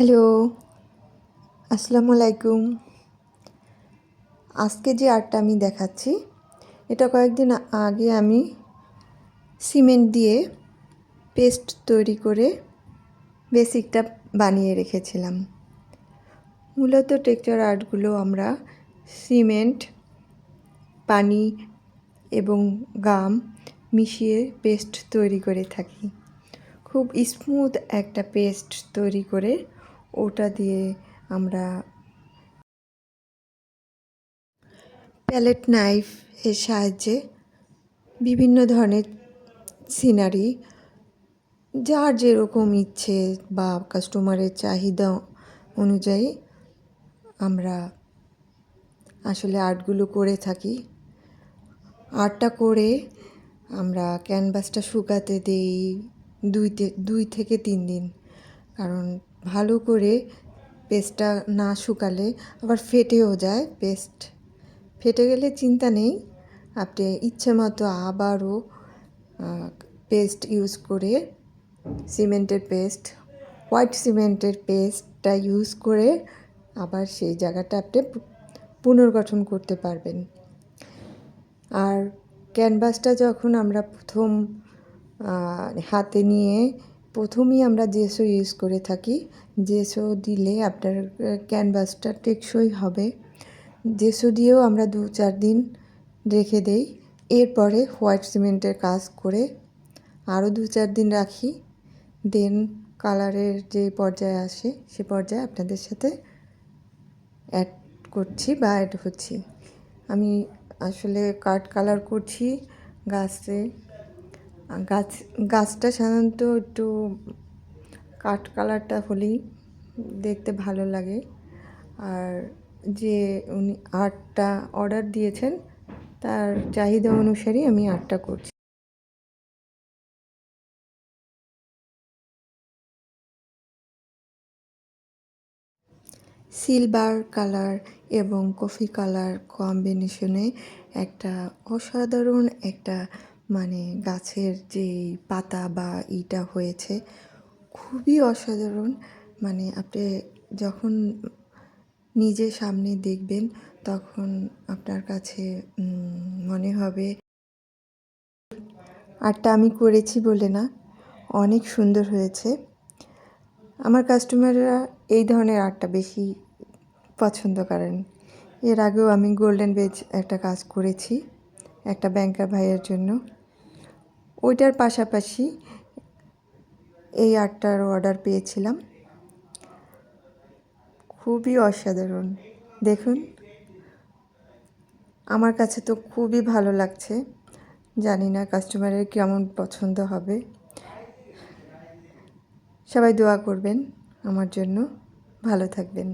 Hello, আসসালামু আলাইকুম। আজকে যে আর্টটা আমি দেখাচ্ছি, এটা কয়েকদিন আগে আমি সিমেন্ট দিয়ে পেস্ট তৈরি করে বেসিকটা বানিয়ে রেখেছিলাম। মূলত টেক্সচার আর্টগুলো আমরা সিমেন্ট, পানি এবং গাম মিশিয়ে পেস্ট তৈরি করে থাকি। খুব স্মুথ একটা পেস্ট তৈরি করে ওটা দিয়ে আমরা প্যালেট নাইফ এর সাহায্যে বিভিন্ন ধরনের সিনারি যার যেরকম ইচ্ছে বা কাস্টমারের চাহিদা অনুযায়ী আমরা আসলে আর্টগুলো করে থাকি। আর্টটা করে আমরা ক্যানভাসটা শুকাতে দিই 2 থেকে 3 দিন, কারণ ভালো করে পেস্টটা না শুকালে আবার ফেটেও যায়। পেস্ট ফেটে গেলে চিন্তা নেই, আপনি ইচ্ছে মতো আবারও পেস্ট ইউজ করে সিমেন্টের পেস্ট, হোয়াইট সিমেন্টের পেস্টটা ইউজ করে আবার সেই জায়গাটা আপনি পুনর্গঠন করতে পারবেন। আর ক্যানভাসটা যখন আমরা প্রথম হাতে নিয়ে প্রথমেই আমরা জেসো ইউজ করে থাকি। জেসো দিলে আপনার ক্যানভাসটা টেকসই হবে। জেসো দিয়েও আমরা 2-4 দিন রেখে দেই। এরপরে হোয়াইট সিমেন্টের কাজ করে আরও 2-4 দিন রাখি। দেন কালারের যে পর্যায়ে আসে সে পর্যায়ে আপনাদের সাথে অ্যাড করছি বা অ্যাড হচ্ছি। আমি আসলে কাঠ কালার করছি গাছে। গাছটা সাধারণত একটু কাঠ কালারটা হলেই দেখতে ভালো লাগে। আর যে উনি আর্টটা অর্ডার দিয়েছেন তার চাহিদা অনুসারেই আমি আর্টটা করছি। সিলভার কালার এবং কফি কালার কম্বিনেশনে একটা অসাধারণ একটা গাছের যে পাতা বা ইটা হয়েছে, খুবই অসাধারণ। আপনি যখন নিজে সামনে দেখবেন তখন আপনার কাছে মনে হবে আর্টটা আমি করেছি বলে না, অনেক সুন্দর হয়েছে। আমার কাস্টমাররা এই ধরনের আর্টটা বেশি পছন্দ করেন। এর আগেও আমি গোল্ডেন বেজ একটা কাজ করেছি একটা ব্যাংকার ভাইয়ের জন্য। ওইটার পাশাপাশি এই আর্টটার অর্ডার পেয়েছিলাম। খুবই অসাধারণ, দেখুন। আমার কাছে তো খুবই ভালো লাগছে, জানি না কাস্টমারের কেমন পছন্দ হবে। সবাই দোয়া করবেন আমার জন্য, ভালো থাকবেন।